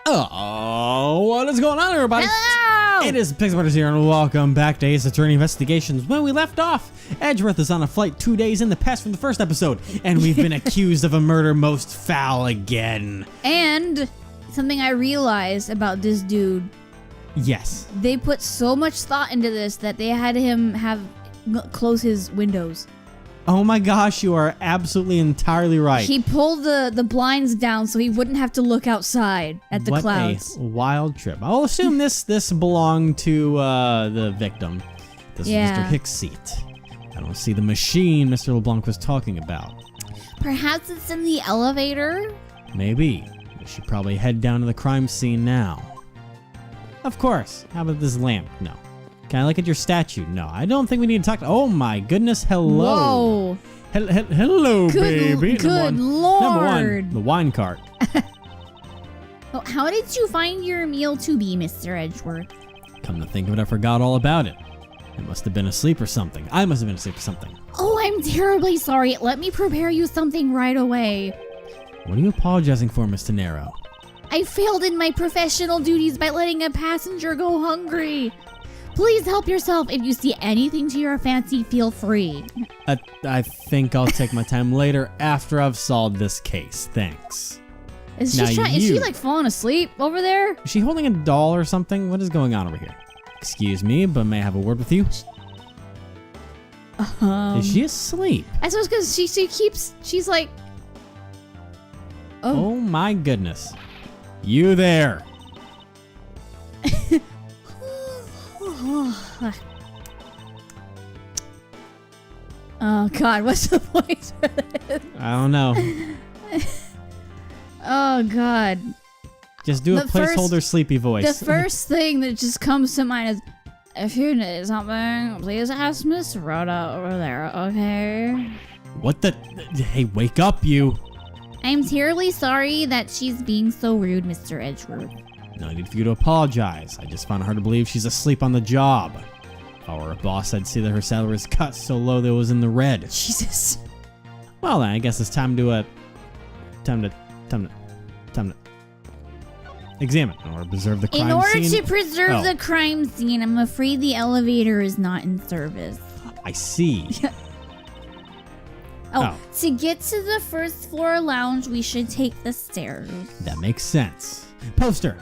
Oh, what is going on, everybody? Hello! It is Pixelbutters here, and welcome back to Ace Attorney Investigations. When we left off, Edgeworth is on a flight 2 days in the past from the first episode, and we've been accused of a murder most foul again. And something I realized about this dude, Yes. they put so much thought into this that they had him close his windows. Oh my gosh, you are absolutely entirely right. He pulled the blinds down so he wouldn't have to look outside at the clouds. What a wild trip. I'll assume this belonged to the victim. This is Mr. Hicks' seat. I don't see the machine Mr. LeBlanc was talking about. Perhaps it's in the elevator? Maybe. We should probably head down to the crime scene now. Of course. How about this lamp? No. Can I look at your statue? No, I don't think we need to talk to... Oh my goodness, hello. Whoa. Hello, baby. Good Number one, lord. the wine cart. Well, how did you find your meal to be, Mr. Edgeworth? Come to think of it, I forgot all about it. It must have been asleep or something. I must have been asleep or something. Oh, I'm terribly sorry. Let me prepare you something right away. What are you apologizing for, Miss Tenero? I failed in my professional duties by letting a passenger go hungry. Please help yourself. If you see anything to your fancy, feel free. I think I'll take my time later after I've solved this case. Thanks. Is she like falling asleep over there? Is she holding a doll or something? What is going on over here? Excuse me, but may I have a word with you? Is she asleep? I suppose because she's like... Oh my goodness. You there. Oh god, what's the point for this? I don't know. Oh god. Just do a placeholder sleepy voice. The first thing that just comes to mind is, if you need something, please ask Miss Rhoda over there, okay? What the? Hey, wake up, you. I'm terribly sorry that she's being so rude, Mr. Edgeworth. No need for you to apologize. I just found it hard to believe she's asleep on the job. If I were a boss, I'd see that her salary is cut so low that it was in the red. Jesus. Well then, I guess it's time to examine or preserve the crime scene. In order to preserve the crime scene, I'm afraid the elevator is not in service. I see. To get to the first floor lounge, we should take the stairs. That makes sense. Poster.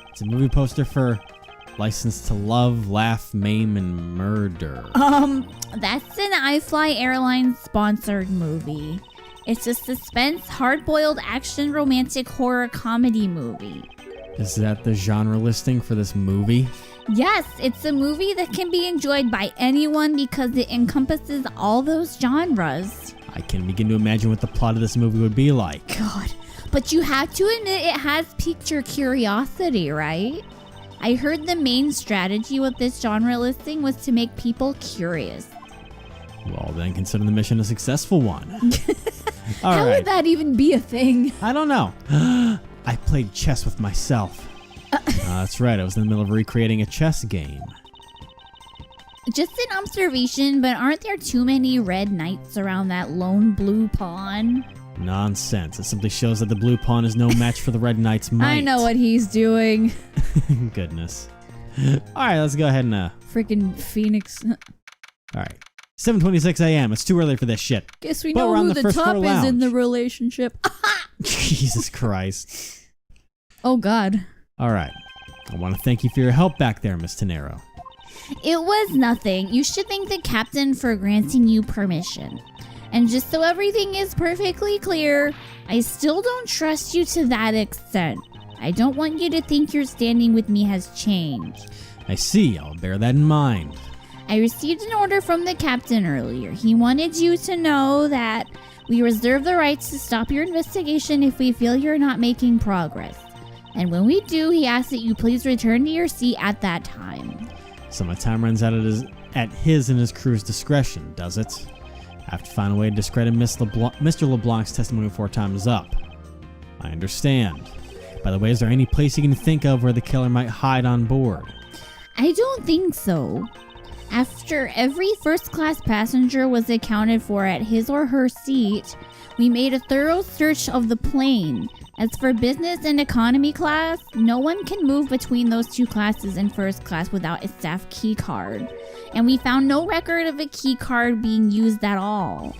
It's a movie poster for License to Love, Laugh, Maim, and Murder. That's an iFly Airlines sponsored movie. It's a suspense, hard-boiled action, romantic, horror comedy movie. Is that the genre listing for this movie? Yes, it's a movie that can be enjoyed by anyone because it encompasses all those genres. I can begin to imagine what the plot of this movie would be like. God, but you have to admit it has piqued your curiosity, right? I heard the main strategy with this genre listing was to make people curious. Well, then consider the mission a successful one. How would that even be a thing? I don't know. I played chess with myself. That's right, I was in the middle of recreating a chess game. Just an observation, but aren't there too many red knights around that lone blue pawn? Nonsense. It simply shows that the blue pawn is no match for the red knight's might. I know what he's doing. Goodness. Alright, let's go ahead and... Freaking Phoenix. Alright. 7:26 a.m. It's too early for this shit. Guess we know who the top is in the relationship. Jesus Christ. Oh, God. Alright. I want to thank you for your help back there, Miss Tenero. It was nothing. You should thank the captain for granting you permission. And just so everything is perfectly clear, I still don't trust you to that extent. I don't want you to think your standing with me has changed. I see. I'll bear that in mind. I received an order from the captain earlier. He wanted you to know that we reserve the rights to stop your investigation if we feel you're not making progress. And when we do, he asks that you please return to your seat at that time. So my time runs out at his and his crew's discretion, does it? I have to find a way to discredit Mr. LeBlanc's testimony before time is up. I understand. By the way, is there any place you can think of where the killer might hide on board? I don't think so. After every first-class passenger was accounted for at his or her seat, we made a thorough search of the plane, As for business and economy class, no one can move between those two classes in first class without a staff key card. And we found no record of a key card being used at all.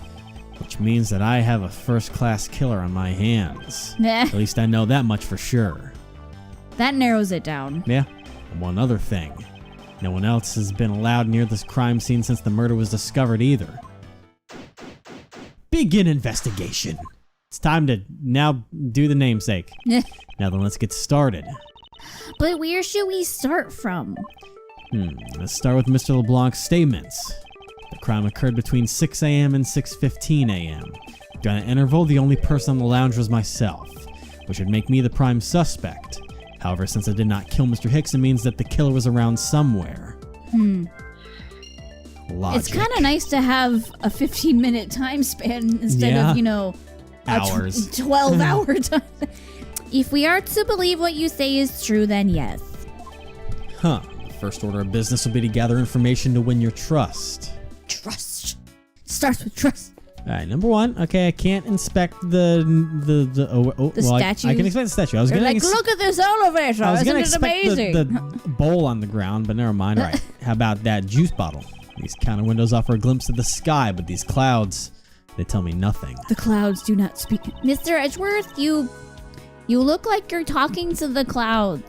Which means that I have a first-class killer on my hands. Nah, At least I know that much for sure. that narrows it down. Yeah, and one other thing. No one else has been allowed near this crime scene since the murder was discovered either. Begin investigation. It's time to now do the namesake. Nah. Now then, let's get started. But where should we start from? Let's start with Mr. LeBlanc's statements. The crime occurred between 6 a.m. and 6:15 a.m. During that interval, the only person on the lounge was myself, which would make me the prime suspect. However, since I did not kill Mr. Hicks, it means that the killer was around somewhere. Logic. It's kind of nice to have a 15-minute time span instead Yeah. of, Hours. 12-hour time. If we are to believe what you say is true, then yes. The first order of business will be to gather information to win your trust. Trust. Starts with trust. Alright, number one. Okay, I can't inspect the statues? I can inspect the statue. I was They're gonna like, look at this elevator. I was Isn't gonna it expect amazing? the bowl on the ground, but never mind. All right, how about that juice bottle? These counter windows offer a glimpse of the sky, but these clouds, they tell me nothing. The clouds do not speak. Mr. Edgeworth, you look like you're talking to the clouds.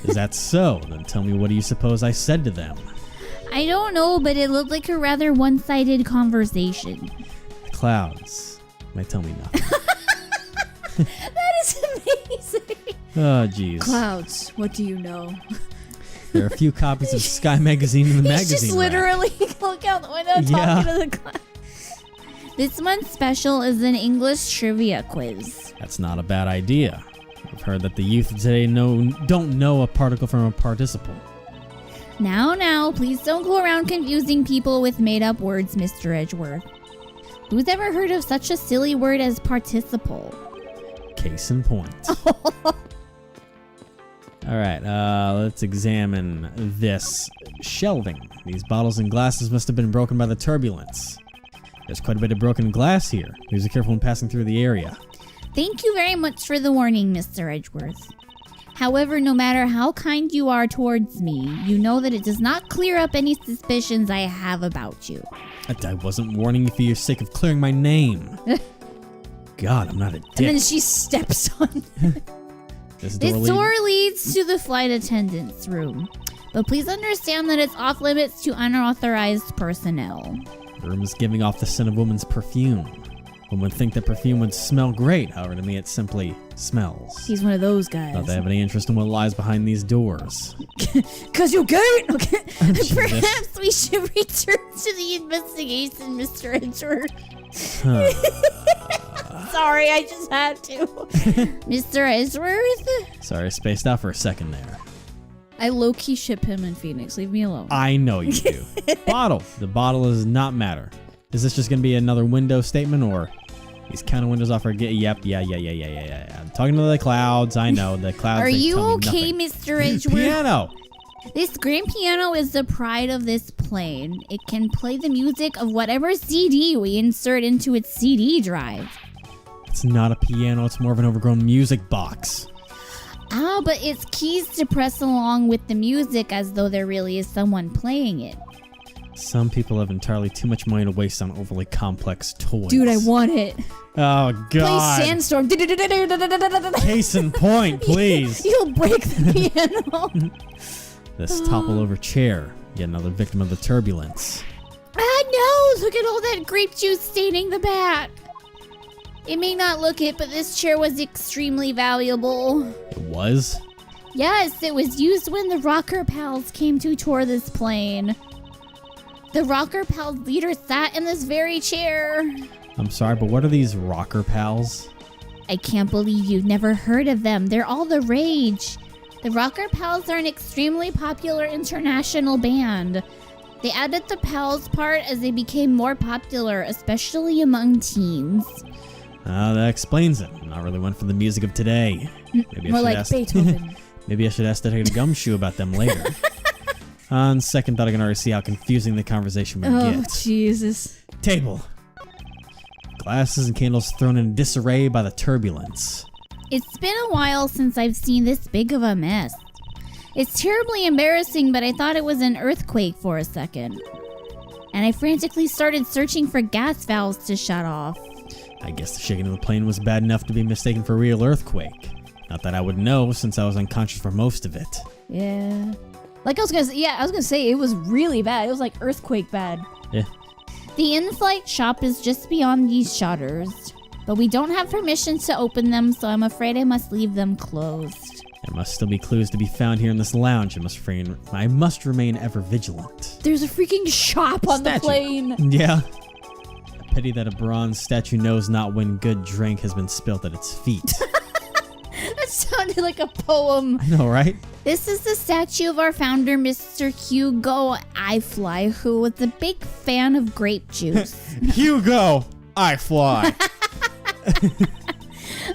Is that so? Then tell me, what do you suppose I said to them? I don't know, but it looked like a rather one-sided conversation. The clouds, they tell me nothing. That is amazing. Oh, jeez. Clouds, what do you know? There are a few copies of Sky magazine in the He's magazine just rack. literally look out the window Yeah. talking to the clouds. This month's special is an English trivia quiz. That's not a bad idea. I've heard that the youth of today don't know a particle from a participle. Now, please don't go around confusing people with made-up words, Mr. Edgeworth. Who's ever heard of such a silly word as participle? Case in point. All right, let's examine this shelving. These bottles and glasses must have been broken by the turbulence. There's quite a bit of broken glass here. Please be careful when passing through the area. Thank you very much for the warning, Mr. Edgeworth. However, no matter how kind you are towards me, you know that it does not clear up any suspicions I have about you. I wasn't warning you for your sake of clearing my name. God, I'm not a dick. And then she steps on. This This door leads to the flight attendant's room. But please understand that it's off limits to unauthorized personnel. The room is giving off the scent of woman's perfume. One would think that perfume would smell great, however, to me it simply smells. He's one of those guys. Not that I have any interest in what lies behind these doors. 'Cause you're gay! Okay. Jesus. Perhaps we should return to the investigation, Mr. Edgeworth. Sorry, I just had to. Mr. Edgeworth? Sorry, I spaced out for a second there. I low-key ship him in Phoenix. Leave me alone. I know you do. Bottle. The bottle does not matter. Is this just going to be another window statement, or these counter windows offer a Yep, yeah. I'm talking to the clouds. I know the clouds. Are they you tell me okay, nothing. Mr. Edgeworth? Piano. This grand piano is the pride of this plane. It can play the music of whatever CD we insert into its CD drive. It's not a piano. It's more of an overgrown music box. Ah, but it's keys to press along with the music as though there really is someone playing it. Some people have entirely too much money to waste on overly complex toys. Dude, I want it. Oh, God. Play Sandstorm. Case in point, please. You'll break the piano. This topple-over chair. Yet another victim of the turbulence. Ah, no! Look at all that grape juice staining the back. It may not look it, but this chair was extremely valuable. It was? Yes, it was used when the Rocker Pals came to tour this plane. The Rocker Pals leader sat in this very chair. I'm sorry, but what are these rocker pals? I can't believe you've never heard of them. They're all the rage. The Rocker Pals are an extremely popular international band. They added the pals part as they became more popular, especially among teens. That explains it. Not really one for the music of today. Maybe More like Beethoven. Maybe I should ask Detective Gumshoe about them later. On second thought, I can already see how confusing the conversation would Oh, get. Jesus. Table. Glasses and candles thrown in disarray by the turbulence. It's been a while since I've seen this big of a mess. It's terribly embarrassing, but I thought it was an earthquake for a second. And I frantically started searching for gas valves to shut off. I guess the shaking of the plane was bad enough to be mistaken for a real earthquake. Not that I would know, since I was unconscious for most of it. Yeah. Like I was gonna say it was really bad. It was like earthquake bad. Yeah. The in-flight shop is just beyond these shutters, but we don't have permission to open them, so I'm afraid I must leave them closed. There must still be clues to be found here in this lounge. I must remain ever vigilant. There's a freaking shop on the plane. Yeah. A pity that a bronze statue knows not when good drink has been spilt at its feet. That sounded like a poem. I know, right? This is the statue of our founder, Mr. Hugo Ifly, who was a big fan of grape juice. Hugo, I fly.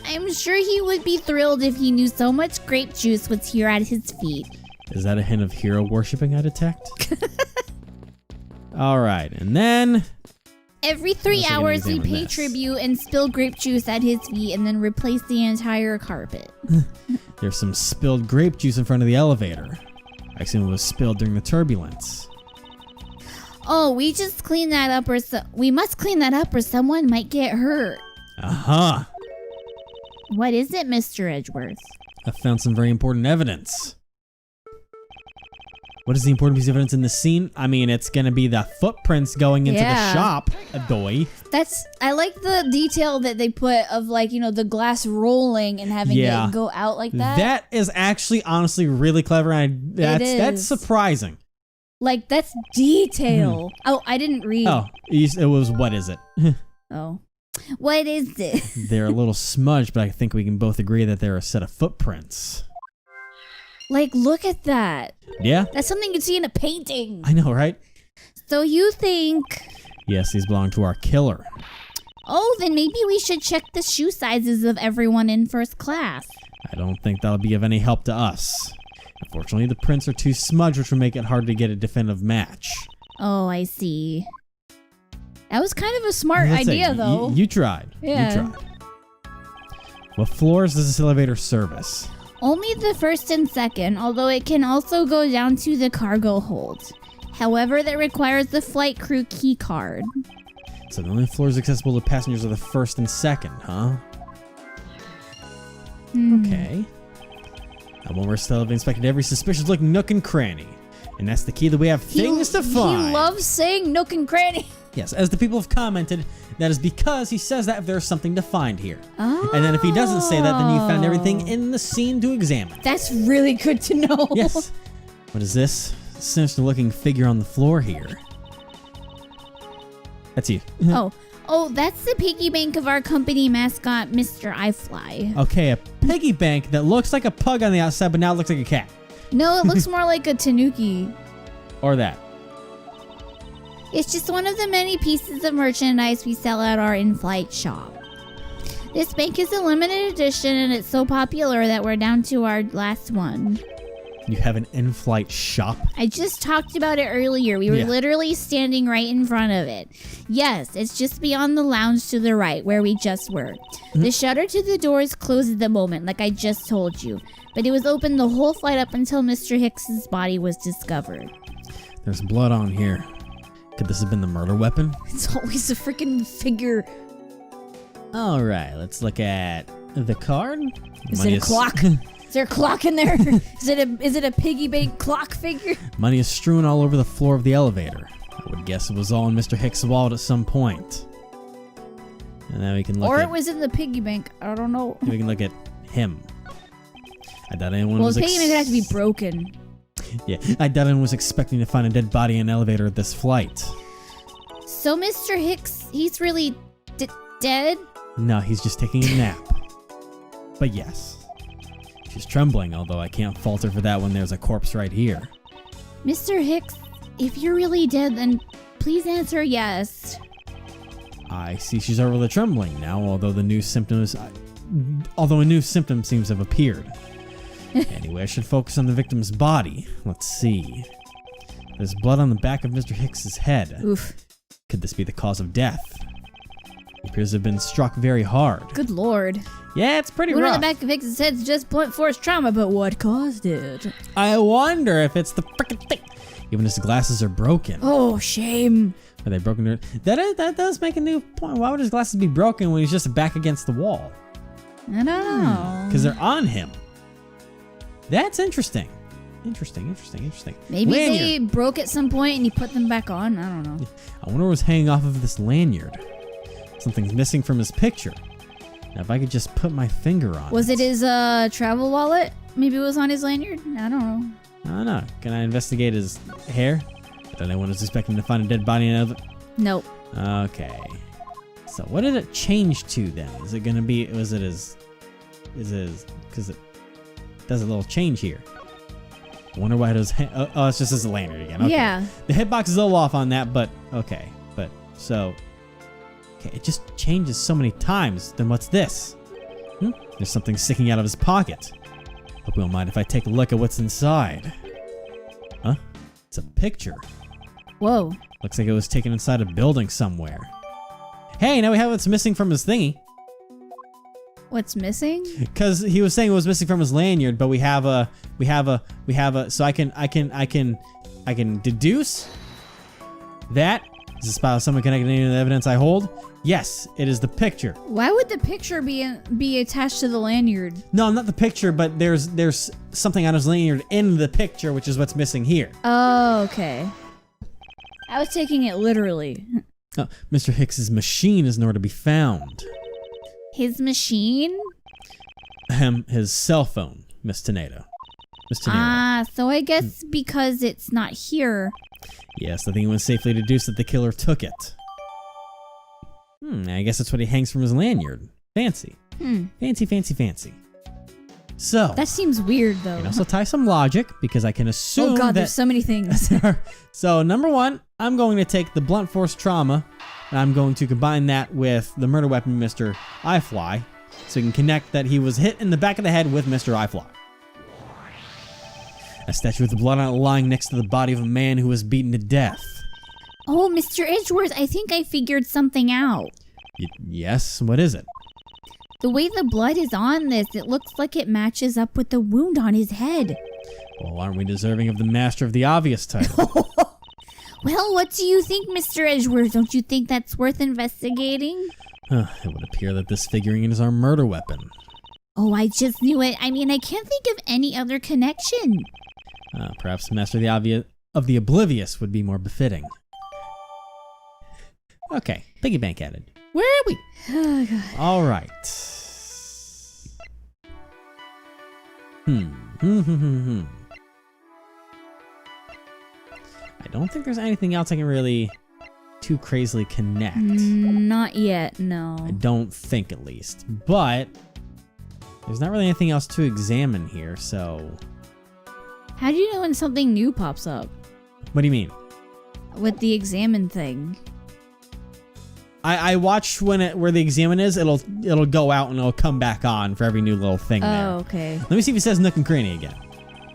I'm sure he would be thrilled if he knew so much grape juice was here at his feet. Is that a hint of hero worshipping I detect? All right, and then... Every 3 hours, we pay tribute and spill grape juice at his feet and then replace the entire carpet. There's some spilled grape juice in front of the elevator. I assume it was spilled during the turbulence. Oh, we must clean that up or someone might get hurt. Uh-huh. What is it, Mr. Edgeworth? I found some very important evidence. What is the important piece of evidence in this scene? I mean, it's gonna be the footprints going into the shop, Adoy. I like the detail that they put of, like, you know, the glass rolling and having it go out like that. That is actually honestly really clever, and that's surprising. Like, that's detail. Oh, I didn't read. Oh, it was, what is it? Oh. What is it? They're a little smudged, but I think we can both agree that they're a set of footprints. Like, look at that. Yeah? That's something you'd see in a painting. I know, right? So you think... Yes, these belong to our killer. Oh, then maybe we should check the shoe sizes of everyone in first class. I don't think that'll be of any help to us. Unfortunately, the prints are too smudged, which will make it hard to get a definitive match. Oh, I see. That was kind of a smart idea, though. You tried. Yeah. You tried. What floors does this elevator service? Only the first and second, although it can also go down to the cargo hold. However, that requires the flight crew key card. So the only floors accessible to passengers are the first and second, huh? Okay. I won't rest till I've inspected every suspicious-looking nook and cranny. And that's the key that we have things to find. He loves saying nook and cranny. Yes, as the people have commented, that is because he says that if there's something to find here. Oh. And then if he doesn't say that, then you found everything in the scene to examine. That's really good to know. Yes. What is this? Sinister-looking figure on the floor here. That's you. Oh, that's the piggy bank of our company mascot, Mr. Ifly. Okay, a piggy bank that looks like a pug on the outside, but now it looks like a cat. No, it looks more like a tanuki. Or that. It's just one of the many pieces of merchandise we sell at our in-flight shop. This bank is a limited edition and it's so popular that we're down to our last one. You have an in-flight shop? I just talked about it earlier. We were literally standing right in front of it. Yes, it's just beyond the lounge to the right where we just were. The shutter to the doors closed at the moment, like I just told you. But it was open the whole flight up until Mr. Hicks's body was discovered. There's blood on here. Could this have been the murder weapon? It's always a freaking figure. All right, let's look at the card. Is it a clock? Is there a clock in there? Is it a piggy bank clock figure? Money is strewn all over the floor of the elevator. I would guess it was all in Mr. Hicks' wallet at some point. And then we can look or it was in the piggy bank. I don't know. We can look at him. I doubt anyone was... Well, the piggy bank would have to be broken. Yeah, I doubt anyone was expecting to find a dead body in an elevator at this flight. So Mr. Hicks, he's really dead? No, he's just taking a nap. But yes. She's trembling, although I can't fault her for that when there's a corpse right here. Mr. Hicks, if you're really dead, then please answer yes. I see she's overly trembling now, although a new symptom seems to have appeared. Anyway, I should focus on the victim's body. Let's see. There's blood on the back of Mr. Hicks's head. Oof. Could this be the cause of death? appears to have been struck very hard. Good lord. Yeah, it's pretty Wound on rough. the back of Hicks's head's just blunt force trauma, but what caused it? I wonder if it's the frickin' thing. Even his glasses are broken. Oh, shame. Are they broken? That does make a new point. Why would his glasses be broken when he's just back against the wall? I don't know. Because they're on him. That's interesting. Interesting. Maybe Lanyard. they broke at some point and he put them back on. I don't know. I wonder what was hanging off of this lanyard. Something's missing from his picture. Now, if I could just put my finger on Was it his travel wallet? Maybe it was on his lanyard? I don't know. I don't know. Can I investigate his hair? But anyone is expecting to find a dead body of it. Nope. Okay. So what did it change to then? Is it gonna be? Because it does a little change here. I wonder why it was. Oh, it's just as a lanyard again. Okay. Yeah. The hitbox is a little off on that, but okay. But so. Okay, it just changes so many times. Then what's this? There's something sticking out of his pocket. Hope you don't mind if I take a look at what's inside. Huh? It's a picture. Whoa. Looks like it was taken inside a building somewhere. Hey, now we have what's missing from his thingy. What's missing? Because he was saying it was missing from his lanyard, but we have a. So I can deduce that. Is this spot of someone connected to any of the evidence I hold? Yes, it is the picture. Why would the picture be attached to the lanyard? No, not the picture, but there's something on his lanyard in the picture, which is what's missing here. Oh, okay. I was taking it literally. Oh, Mr. Hicks's machine is nowhere to be found. His machine? His cell phone, Miss Tornado. Miss Tornado. Ah, so I guess because it's not here. Yes, I think it was safely deduced that the killer took it. I guess that's what he hangs from his lanyard. Fancy. Fancy. So. That seems weird, though. You can also tie some logic, because I can assume oh god, that... there's so many things. So, number one, I'm going to take the blunt force trauma, and I'm going to combine that with the murder weapon, Mr. Eyefly, so we can connect that he was hit in the back of the head with Mr. Eyefly. A statue with the blood on it lying next to the body of a man who was beaten to death. Oh, Mr. Edgeworth, I think I figured something out. Yes? What is it? The way the blood is on this, it looks like it matches up with the wound on his head. Well, aren't we deserving of the Master of the Obvious title? Well, what do you think, Mr. Edgeworth? Don't you think that's worth investigating? It would appear that this figurine is our murder weapon. Oh, I just knew it. I mean, I can't think of any other connection. Perhaps Master of the Oblivious would be more befitting. Okay, piggy bank added. Where are we? Oh god. All right. I don't think there's anything else I can really too crazily connect. Not yet, no. I don't think, at least. But there's not really anything else to examine here, so... How do you know when something new pops up? What do you mean? With the examine thing. I watch where the examine is, it'll go out and it'll come back on for every new little thing there. Oh, okay. Let me see if it says Nook and Cranny again.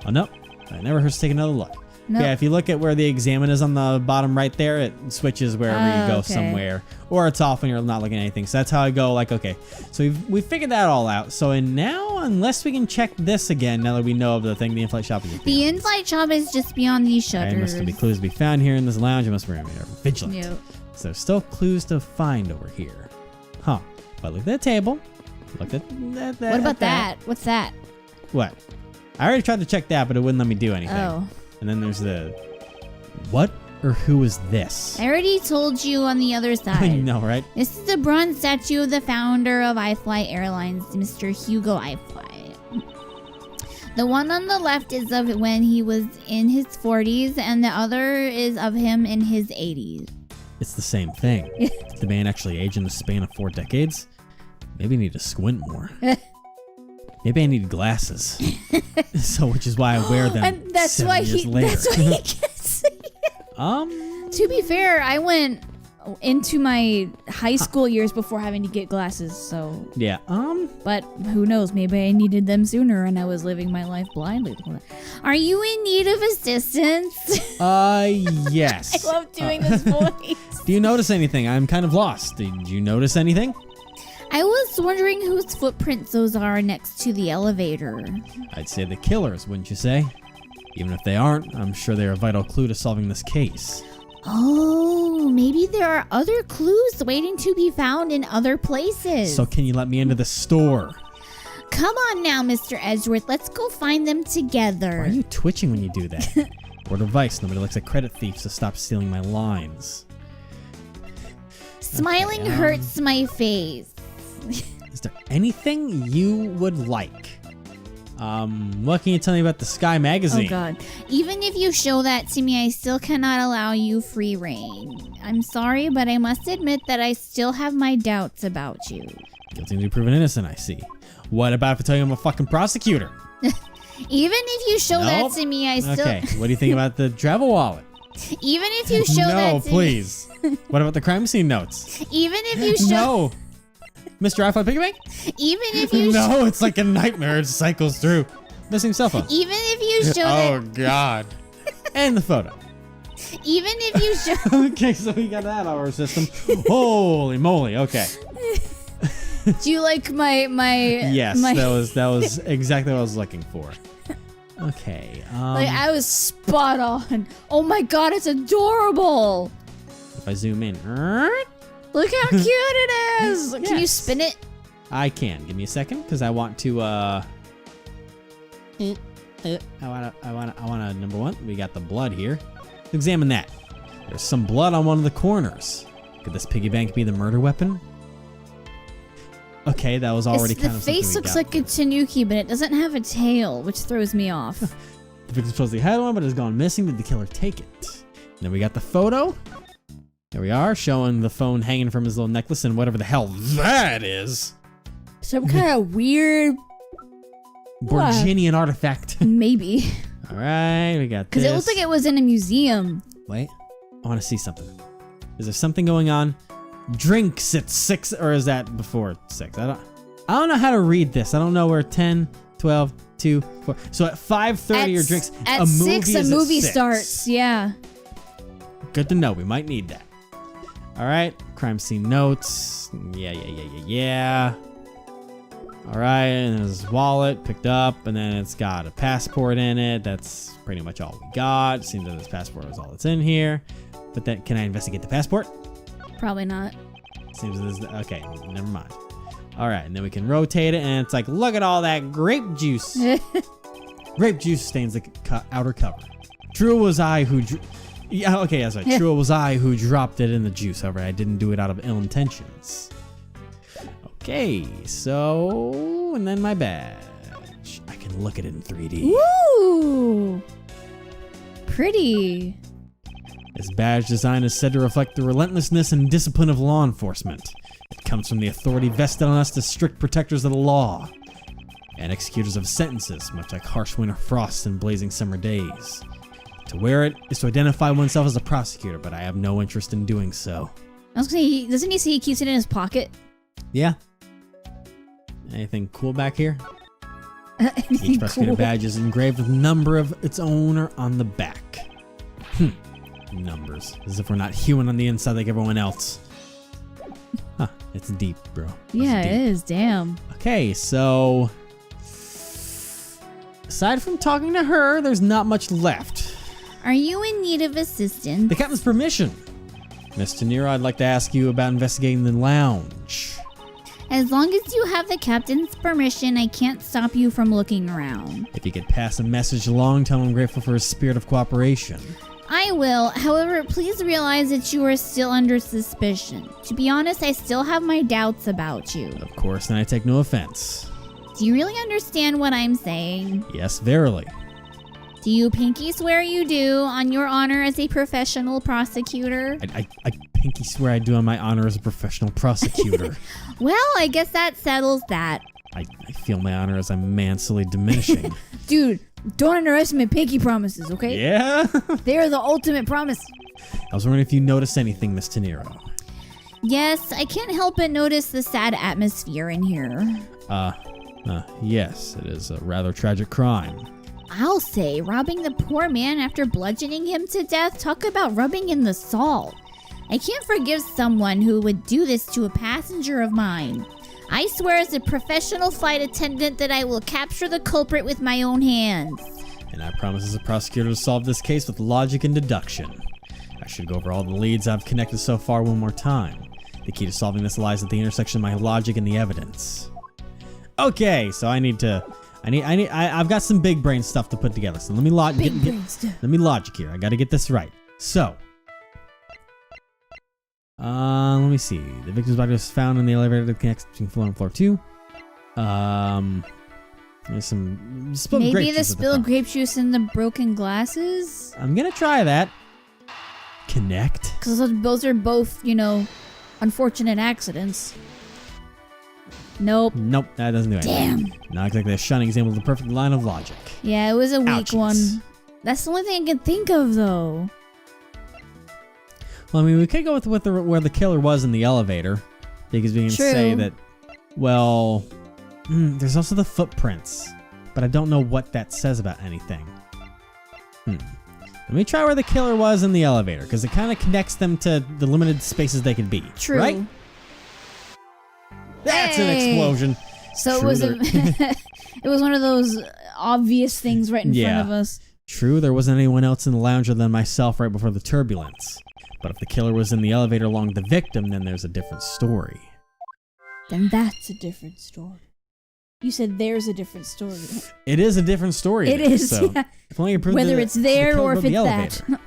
Oh, nope. It never hurts to take another look. Nope. Yeah, if you look at where the examine is on the bottom right there, it switches wherever you go okay. somewhere. Or it's off when you're not looking at anything. So that's how I go, like, okay. So we figured that all out. So and now, unless we can check this again, now that we know of the thing, the in-flight shop is just The beyond in-flight shop is just beyond these this. shutters. Okay, must be clues to be found here in this lounge. It must be vigilant. Yep. So there's still clues to find over here. Huh. But look at that table. Look at that. What about that? What's that? What? I already tried to check that, but it wouldn't let me do anything. Oh. And then there's the... What or who is this? I already told you on the other side. I know, right? This is the bronze statue of the founder of iFly Airlines, Mr. Hugo iFly. The one on the left is of when he was in his 40s, and the other is of him in his 80s. It's the same thing. Did the man actually age in the span of 4 decades? Maybe I need to squint more. Maybe I need glasses. So, which is why I wear them. And that's 7 why years he. later. That's why he gets. To To be fair, I went into my high school years before having to get glasses, so. Yeah. But who knows? Maybe I needed them sooner and I was living my life blindly. Are you in need of assistance? Yes. I love doing this voice. Do you notice anything? I'm kind of lost. Did you notice anything? I was wondering whose footprints those are next to the elevator. I'd say the killers, wouldn't you say? Even if they aren't, I'm sure they're a vital clue to solving this case. Oh, maybe there are other clues waiting to be found in other places. So can you let me into the store? Come on now, Mr. Edgeworth. Let's go find them together. Why are you twitching when you do that? Word of advice, nobody looks at credit thieves, so stop stealing my lines. Smiling Okay, hurts my face. Is there anything you would like? What can you tell me about the Sky magazine? Oh god. Even if you show that to me, I still cannot allow you free reign. I'm sorry, but I must admit that I still have my doubts about you. Guilty to be proven innocent, I see. What about if I tell you I'm a fucking prosecutor? Even if you show that to me, I still... Okay, what do you think about the travel wallet? Even if you show that to No, please. What about the crime scene notes? me... Even if you show... No. Mr. iPhone Piggy Bank? Even if you... No, it's like a nightmare. It cycles through. Missing cell phone. Even if you show Oh, that... God. And the photo. Even if you show... Okay, so we got that out of our system. Holy moly. Okay. Do you like my Yes, my, that was exactly what I was looking for. Okay. like I was spot on. Oh my god, it's adorable. If I zoom in. Look how cute it is. Can you Yes. spin it? I can. Give me a second, because I want to. I want to. Number one, we got the blood here. Let's examine that. There's some blood on one of the corners. Could this piggy bank be the murder weapon? Okay, that was already kind The of something face we looks got. like a tanuki, but it doesn't have a tail, which throws me off. The victim supposedly had one, but has gone missing. Did the killer take it? Then we got the photo. There we are, showing the phone hanging from his little necklace and whatever the hell that is. Some kind of weird, Borginian artifact. maybe, All right, we got this. because it looks like it was in a museum. Wait, I want to see something. Is there something going on? Drinks at 6, or is that before 6? I don't know how to read this. I don't know where 10, 12, 2, 4. So at 5:30 your drinks. At a 6, movie a is at movie 6. starts. Yeah. Good to know. We might need that. All right, crime scene notes. Yeah. All right, and his wallet picked up, and then it's got a passport in it. That's pretty much all we got. Seems that his passport is all that's in here. But then, can I investigate the passport? Probably not. Seems this is okay. Never mind. All right, and then we can rotate it, and it's like, look at all that grape juice. Grape juice stains the outer cover. True, it was I who. Yeah, okay, that's right. True, it was I who dropped it in the juice. However, I didn't do it out of ill intentions. Okay, so and then my badge. I can look at it in 3D. Woo! Pretty. This badge design is said to reflect the relentlessness and discipline of law enforcement. It comes from the authority vested on us as strict protectors of the law and executors of sentences, much like harsh winter frosts and blazing summer days. To wear it is to identify oneself as a prosecutor, but I have no interest in doing so. I was gonna say, doesn't he say he keeps it in his pocket? Yeah. Anything cool back here? Each prosecutor badge is engraved with the number of its owner on the back. Numbers. As if we're not human on the inside like everyone else. Huh, it's deep, bro. Yeah, It's it deep. is. Damn. Okay, so aside from talking to her, there's not much left. Are you in need of assistance? The captain's permission. Miss De Niro, I'd like to ask you about investigating the lounge. As long as you have the captain's permission, I can't stop you from looking around. If you could pass a message along, tell him I'm grateful for his spirit of cooperation. I will. However, please realize that you are still under suspicion. To be honest, I still have my doubts about you. Of course, and I take no offense. Do you really understand what I'm saying? Yes, verily. Do you pinky swear you do on your honor as a professional prosecutor? I pinky swear I do on my honor as a professional prosecutor. Well, I guess that settles that. I feel my honor as I'm mansily diminishing. Dude, don't underestimate pinky promises, okay? Yeah? They are the ultimate promise. I was wondering if you noticed anything, Miss De Niro. Yes, I can't help but notice the sad atmosphere in here. Yes, it is a rather tragic crime. I'll say, robbing the poor man after bludgeoning him to death, talk about rubbing in the salt. I can't forgive someone who would do this to a passenger of mine. I swear as a professional flight attendant that I will capture the culprit with my own hands. And I promise as a prosecutor to solve this case with logic and deduction. I should go over all the leads I've connected so far one more time. The key to solving this lies at the intersection of my logic and the evidence. Okay, so I've got some big brain stuff to put together. So let me logic here. I got to get this right. So, let me see. The victim's body was found in the elevator that connects between floor and floor 2. There's some spilled grape juice. Maybe the spilled grape juice in the broken glasses? I'm gonna try that. Connect. Because those are both, unfortunate accidents. Nope, that doesn't do anything. Damn. Not exactly a shining example of the perfect line of logic. Yeah, it was a weak Ouchies. one. That's the only thing I can think of, though. Well, I mean, we could go with where the killer was in the elevator. Because we can say that, well, there's also the footprints. But I don't know what that says about anything. Let me try where the killer was in the elevator, because it kind of connects them to the limited spaces they can be. True. Right? That's an explosion. So it was it was one of those obvious things right in front of us. True, there wasn't anyone else in the lounge other than myself right before the turbulence. But if the killer was in the elevator along with the victim, then there's a different story. Then that's a different story. You said there's a different story. It is a different story. It is, So yeah. if only you prove Whether the it's there killer or if rode the it's that.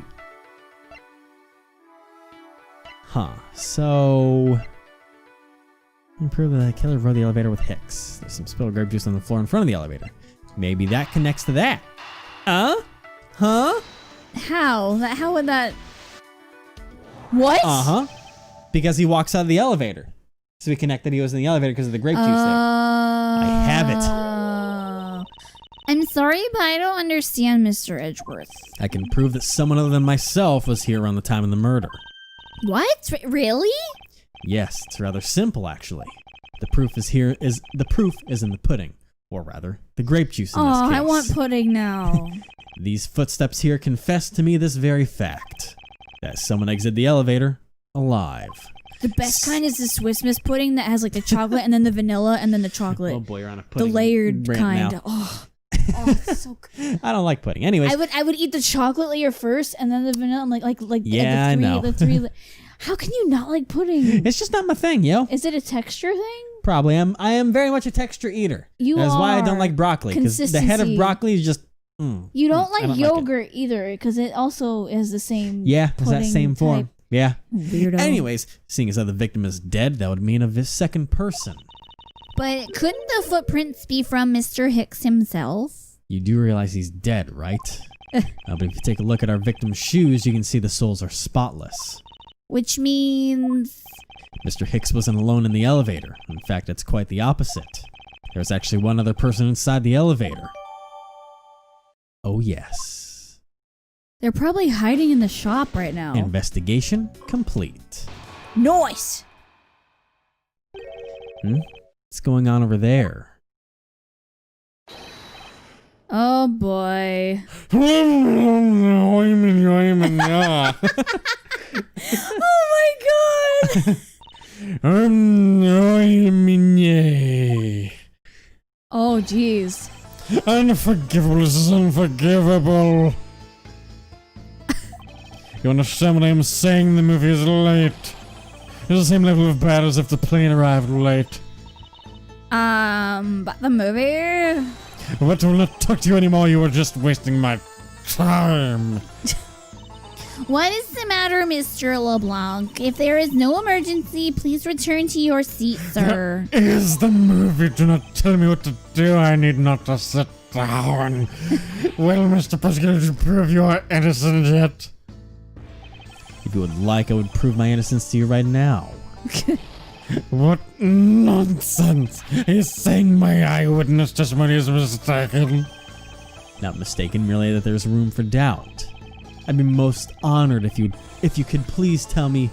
elevator. So you prove that the killer rode the elevator with Hicks. There's some spilled grape juice on the floor in front of the elevator. Maybe that connects to that. Huh? How? How would that... What? Because he walks out of the elevator. So we connect that he was in the elevator because of the grape juice there. I have it. I'm sorry, but I don't understand, Mr. Edgeworth. I can prove that someone other than myself was here around the time of the murder. What? Really? Yes, it's rather simple actually. The proof is in the pudding, or rather, the grape juice in this case. I want pudding now. These footsteps here confess to me this very fact, that someone exited the elevator alive. The best kind is the Swiss Miss pudding that has like the chocolate and then the vanilla and then the chocolate. Oh boy, you're on a pudding. The layered rant kind. now. Oh, it's so good. I don't like pudding. Anyways, I would eat the chocolate layer first and then the vanilla. I'm like yeah, I know. The three. How can you not like pudding? It's just not my thing, yo. Is it a texture thing? Probably. I am very much a texture eater. That's why I don't like broccoli, because the head of broccoli is just. You don't like yogurt either, because it also is the same. Yeah, it's that same form. Type. Yeah. Weirdo. Anyways, seeing as how the victim is dead, that would mean a second person. But couldn't the footprints be from Mr. Hicks himself? You do realize he's dead, right? But if you take a look at our victim's shoes, you can see the soles are spotless. Which means... Mr. Hicks wasn't alone in the elevator. In fact, it's quite the opposite. There was actually one other person inside the elevator. Oh, yes. They're probably hiding in the shop right now. Investigation complete. Nice! What's going on over there? Oh boy. Oh Oh my god! Oh jeez. Unforgivable is unforgivable. You understand what I'm saying? The movie is late. It's the same level of bad as if the plane arrived late. But the movie? But I will not talk to you anymore. You were just wasting my time. What is the matter, Mr. LeBlanc? If there is no emergency, please return to your seat, sir. That is the movie. Do not tell me what to do. I need not to sit down. Well, Mr. Prosecutor, did you prove you are innocent yet? If you would like, I would prove my innocence to you right now. What nonsense! He's saying my eyewitness testimony is mistaken. Not mistaken, merely that there's room for doubt. I'd be most honored if you could please tell me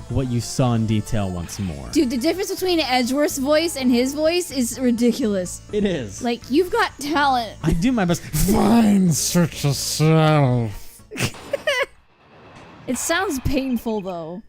what you saw in detail once more. Dude, the difference between Edgeworth's voice and his voice is ridiculous. It is. Like, you've got talent. I do my best. Fine, search yourself. It sounds painful, though.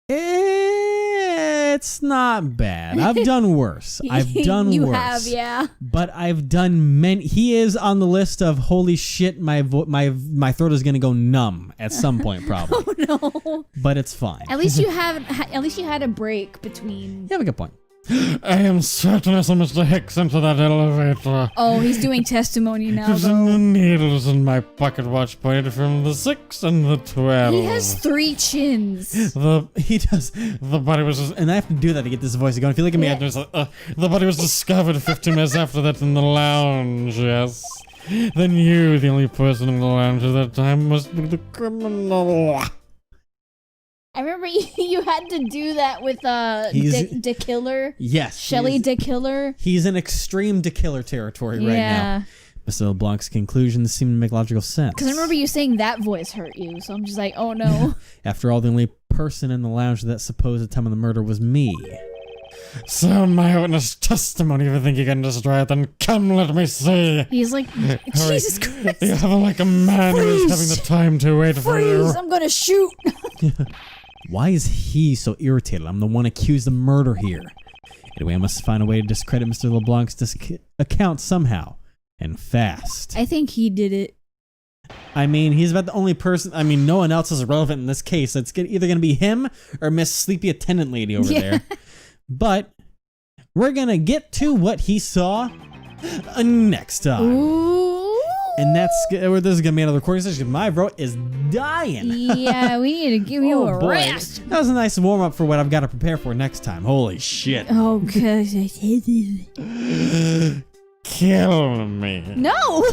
It's not bad. I've done worse. I've done you worse. have, yeah. But I've done many. He is on the list of holy shit. My throat is gonna go numb at some point, probably. Oh no. But it's fine. At least you had a break between. You have a good point. I am certain I saw Mr. Hicks into that elevator. Oh, he's doing testimony now, Using the though. needles in my pocket watch pointed from the 6 and the 12. He has 3 chins. He does. The body was And I have to do that to get this voice going. If you look at me, Yeah. I just the body was discovered 15 minutes after that in the lounge, yes. Then you, the only person in the lounge at that time, must be the criminal. I remember you had to do that with De Killer. yes. Shelley De Killer. He's in extreme De Killer territory right now. Yeah. Mr. LeBlanc's conclusions seem to make logical sense. Because I remember you saying that voice hurt you, so I'm just like, oh no. After all, the only person in the lounge at that supposed time of the murder was me. So my witness testimony, if you think you can destroy it, then come let me see. He's like, Hurry. Jesus Christ. You have like a man who is having the time to wait for you. Freeze, I'm gonna shoot. Why is he so irritated? I'm the one accused of murder here. Anyway, I must find a way to discredit Mr. LeBlanc's account somehow. And fast. I think he did it. I mean, he's about the only person. I mean, no one else is relevant in this case. It's either going to be him or Miss Sleepy Attendant Lady over there. But we're going to get to what he saw next time. Ooh. And this is going to be another recording session. My throat is dying. Yeah, we need to give you a boy. rest. That was a nice warm up for what I've got to prepare for next time. Holy shit. Oh, gosh. Kill me. No.